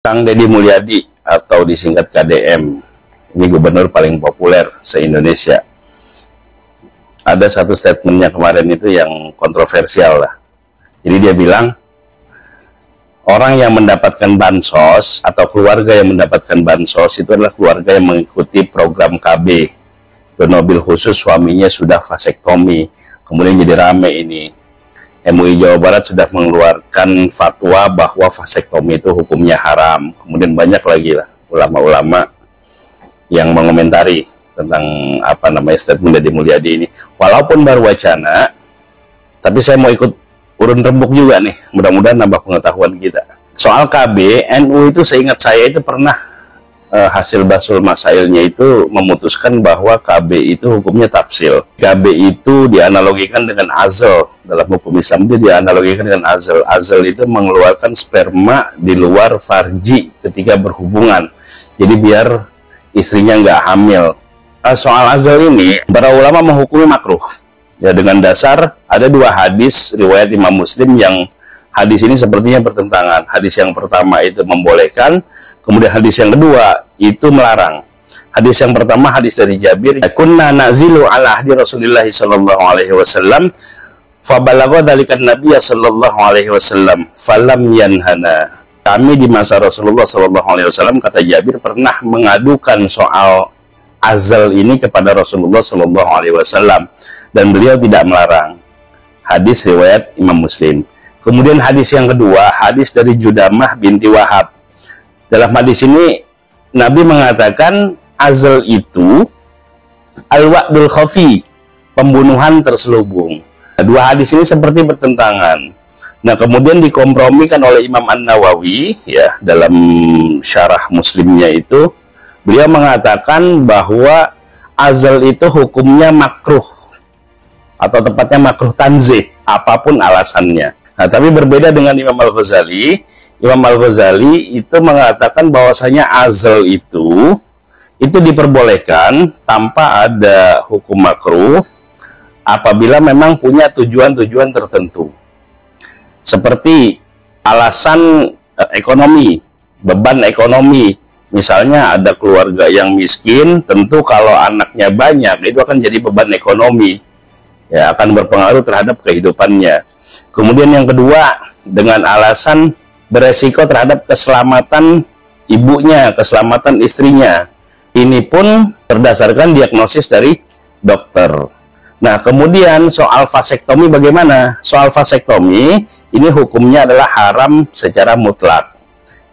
Kang Deddy Mulyadi atau disingkat KDM, ini gubernur paling populer se-Indonesia. Ada satu statementnya kemarin itu yang kontroversial lah. Jadi dia bilang, orang yang mendapatkan bansos atau keluarga yang mendapatkan bansos itu adalah keluarga yang mengikuti program KB. Bermobil khusus suaminya sudah vasektomi. Kemudian jadi rame ini. MUI Jawa Barat sudah mengeluarkan fatwa bahwa vasektomi itu hukumnya haram. Kemudian banyak lagi lah ulama-ulama yang mengomentari tentang statement Deddy Mulyadi ini. Walaupun baru wacana, tapi saya mau ikut urun rembuk juga nih. Mudah-mudahan nambah pengetahuan kita. Soal KB, NU itu seingat saya itu pernah hasil basul masailnya itu memutuskan bahwa KB itu hukumnya tafsil. KB itu dianalogikan dengan azal. Dalam hukum Islam itu dianalogikan dengan azal. Azal itu mengeluarkan sperma di luar farji ketika berhubungan. Jadi biar istrinya nggak hamil. Soal azal ini, para ulama menghukumi makruh. Ya, dengan dasar ada dua hadis riwayat Imam Muslim yang hadis ini sepertinya bertentangan. Hadis yang pertama itu membolehkan, kemudian hadis yang kedua itu melarang. Hadis yang pertama hadis dari Jabir, kunna nazilu ala ahdi Rasulillah sallallahu alaihi wasallam fa balagha dzalika an-nabiy sallallahu alaihi wasallam falam yanhana. Kami di masa Rasulullah sallallahu alaihi wasallam, kata Jabir, pernah mengadukan soal azal ini kepada Rasulullah sallallahu alaihi wasallam dan beliau tidak melarang. Hadis riwayat Imam Muslim. Kemudian hadis yang kedua, hadis dari Judamah binti Wahab. Dalam hadis ini, Nabi mengatakan azal itu al-wa'dul khafi, pembunuhan terselubung. Dua hadis ini seperti bertentangan. Nah, kemudian dikompromikan oleh Imam An-Nawawi, ya, dalam syarah Muslimnya itu, beliau mengatakan bahwa azal itu hukumnya makruh, atau tepatnya makruh tanzih, apapun alasannya. Nah, tapi berbeda dengan Imam Al-Ghazali. Imam Al-Ghazali itu mengatakan bahwasanya azal itu diperbolehkan tanpa ada hukum makruh apabila memang punya tujuan-tujuan tertentu. Seperti alasan ekonomi, beban ekonomi. Misalnya ada keluarga yang miskin, tentu kalau anaknya banyak itu akan jadi beban ekonomi. Ya, akan berpengaruh terhadap kehidupannya. Kemudian yang kedua, dengan alasan beresiko terhadap keselamatan ibunya, keselamatan istrinya. Ini pun berdasarkan diagnosis dari dokter. Nah, kemudian soal vasektomi bagaimana? Soal vasektomi, ini hukumnya adalah haram secara mutlak.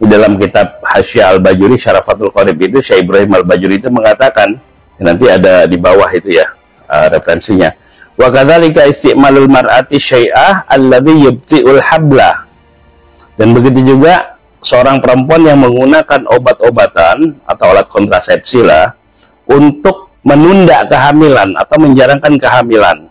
Di dalam kitab Hasyiah Al-Bajuri, Syarafatul Qorib itu, Syekh Ibrahim Al-Bajuri itu mengatakan, nanti ada di bawah itu ya, referensinya. Wa kadzalika isti'malul mar'ati syai'ah alladhi yubti'ul habla. Dan begitu juga seorang perempuan yang menggunakan obat-obatan atau alat kontrasepsi lah untuk menunda kehamilan atau menjarangkan kehamilan.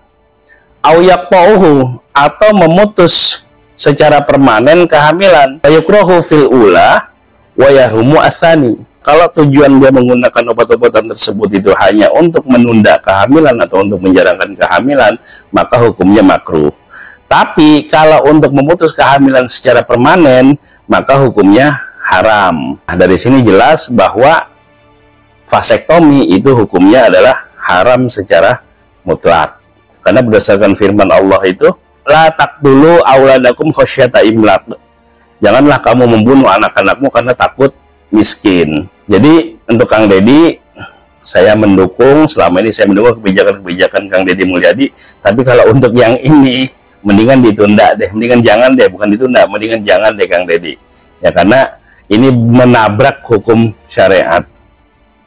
Au yaqta'uhu, atau memutus secara permanen kehamilan. Ayukrahu fil ula wa yahrumu atsani. Kalau tujuan dia menggunakan obat-obatan tersebut itu hanya untuk menunda kehamilan atau untuk menjarangkan kehamilan, maka hukumnya makruh. Tapi kalau untuk memutus kehamilan secara permanen, maka hukumnya haram. Nah, dari sini jelas bahwa vasektomi itu hukumnya adalah haram secara mutlak. Karena berdasarkan firman Allah itu, la taqtulu auladakum khasyata imlaq. Janganlah kamu membunuh anak-anakmu karena takut miskin. Jadi untuk Kang Deddy, saya mendukung, selama ini saya mendukung kebijakan-kebijakan Kang Deddy Mulyadi. Tapi kalau untuk yang ini, mendingan ditunda deh, mendingan jangan deh, bukan ditunda, mendingan jangan deh Kang Deddy. Ya, karena ini menabrak hukum syariat.